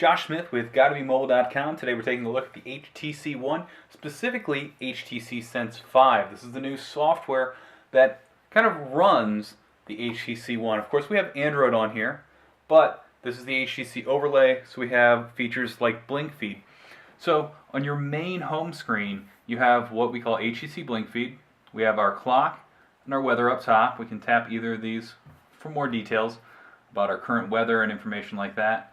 Josh Smith with GottaBeMobile.com. Today we're taking a look at the HTC One, specifically HTC Sense 5. This is the new software that kind of runs the HTC One. Of course, we have Android on here, but this is the HTC overlay, so we have features like Blink Feed. So on your main home screen, you have what we call HTC Blink Feed. We have our clock and our weather up top. We can tap either of these for more details about our current weather and information like that.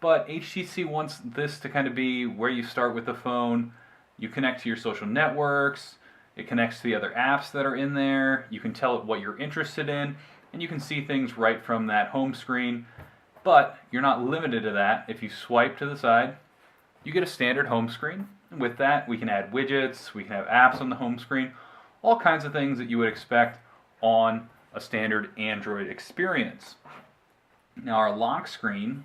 But HTC wants this to kind of be where you start with the phone. You connect to your social networks, it connects to the other apps that are in there, you can tell it what you're interested in, and you can see things right from that home screen. But you're not limited to that. If you swipe to the side, you get a standard home screen. And with that, we can add widgets, we can have apps on the home screen, all kinds of things that you would expect on a standard Android experience. Now our lock screen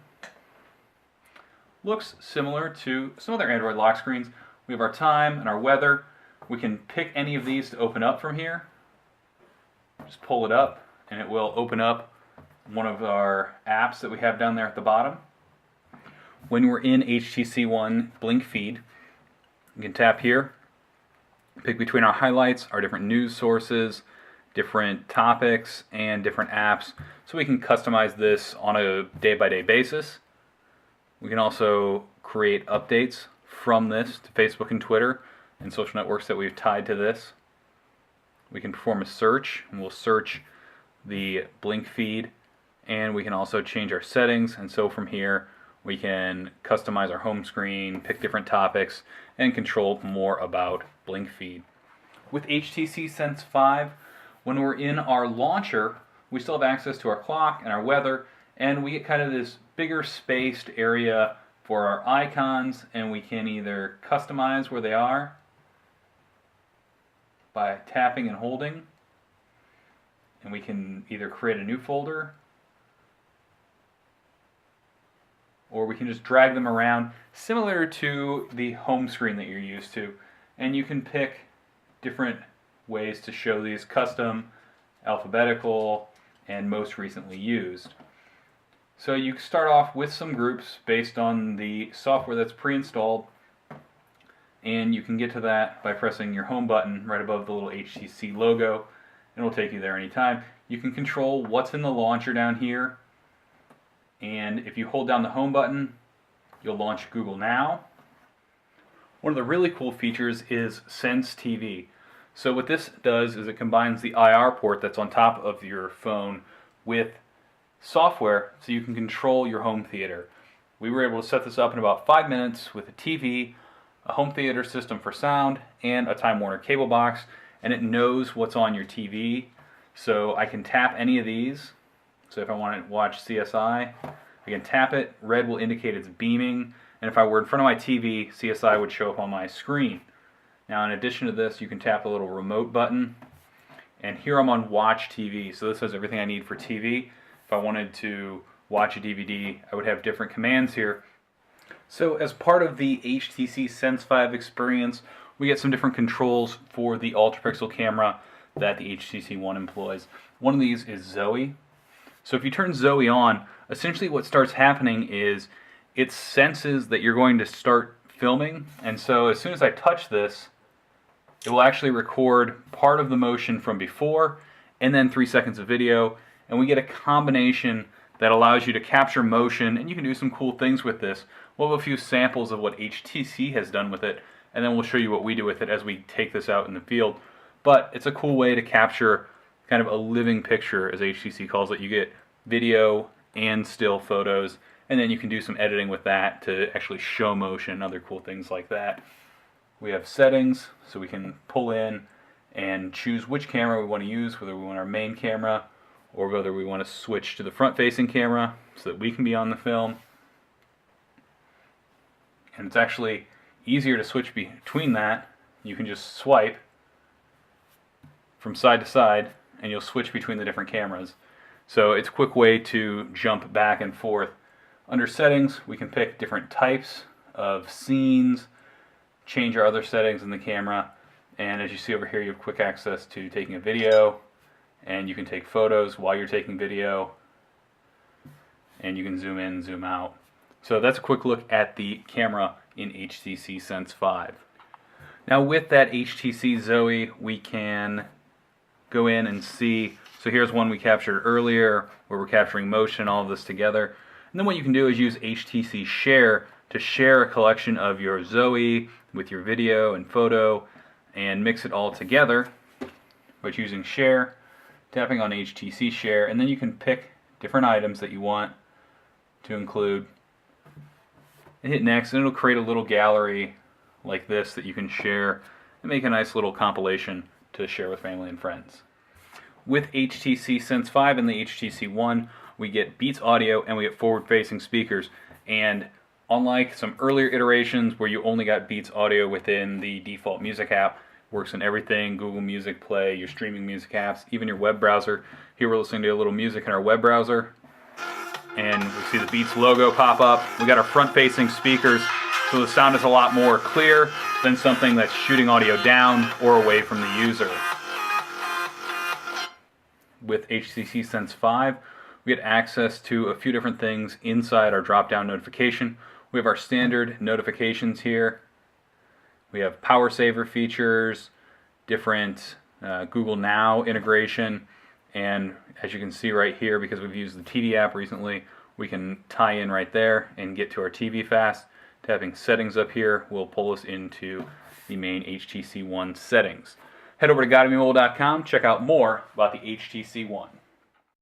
looks similar to some other Android lock screens. We have our time and our weather. We can pick any of these to open up from here. Just pull it up and it will open up one of our apps that we have down there at the bottom. When we're in HTC One Blink Feed, you can tap here, pick between our highlights, our different news sources, different topics, and different apps, so we can customize this on a day-by-day basis. We can also create updates from this to Facebook and Twitter and social networks that we've tied to this. We can perform a search, and we'll search the Blink Feed, and we can also change our settings, and so from here we can customize our home screen, pick different topics, and control more about Blink Feed. With HTC Sense 5, when we're in our launcher, we still have access to our clock and our weather, and we get kind of this bigger spaced area for our icons, and we can either customize where they are by tapping and holding, and we can either create a new folder, or we can just drag them around similar to the home screen that you're used to, and you can pick different ways to show these: custom, alphabetical, and most recently used. So you start off with some groups based on the software that's pre-installed, and you can get to that by pressing your home button right above the little HTC logo, and it'll take you there anytime. You can control what's in the launcher down here, and if you hold down the home button, you'll launch Google Now. One of the really cool features is Sense TV. So what this does is it combines the IR port that's on top of your phone with software so you can control your home theater. We were able to set this up in about 5 minutes with a TV, a home theater system for sound, and a Time Warner cable box, and it knows what's on your TV. So I can tap any of these. So if I want to watch CSI, I can tap it, red will indicate it's beaming, and if I were in front of my TV, CSI would show up on my screen. Now in addition to this, you can tap the little remote button, and here I'm on Watch TV, so this has everything I need for TV. If I wanted to watch a DVD, I would have different commands here. So as part of the HTC Sense 5 experience, we get some different controls for the ultra-pixel camera that the HTC One employs. One of these is Zoe. So if you turn Zoe on, essentially what starts happening is it senses that you're going to start filming, and so as soon as I touch this, it will actually record part of the motion from before and then 3 seconds of video, and we get a combination that allows you to capture motion, and you can do some cool things with this. We'll have a few samples of what HTC has done with it, and then we'll show you what we do with it as we take this out in the field. But it's a cool way to capture kind of a living picture, as HTC calls it. You get video and still photos, and then you can do some editing with that to actually show motion and other cool things like that. We have settings, so we can pull in and choose which camera we want to use, whether we want our main camera or whether we want to switch to the front-facing camera so that we can be on the film. And it's actually easier to switch between that. You can just swipe from side to side and you'll switch between the different cameras. So it's a quick way to jump back and forth. Under settings, we can pick different types of scenes, change our other settings in the camera, and as you see over here, you have quick access to taking a video, and you can take photos while you're taking video, and you can zoom in, zoom out. So that's a quick look at the camera in HTC Sense 5. Now with that HTC Zoe, we can go in and see, so here's one we captured earlier where we're capturing motion, all of this together. And then what you can do is use HTC Share to share a collection of your Zoe with your video and photo and mix it all together by using Share, tapping on HTC Share, and then you can pick different items that you want to include and hit next, and it'll create a little gallery like this that you can share and make a nice little compilation to share with family and friends. With HTC Sense 5 and the HTC One, we get Beats audio and we get forward-facing speakers. And unlike some earlier iterations where you only got Beats audio within the default music app, works in everything, Google Music Play, your streaming music apps, even your web browser. Here we're listening to a little music in our web browser, and we see the Beats logo pop up. We got our front-facing speakers, so the sound is a lot more clear than something that's shooting audio down or away from the user. With HTC Sense 5, we get access to a few different things inside our drop-down notification. We have our standard notifications here. We have power saver features, different Google Now integration, and as you can see right here, because we've used the TV app recently, we can tie in right there and get to our TV fast. Tapping settings up here will pull us into the main HTC One settings. Head over to GodDamnMobile.com, check out more about the HTC One.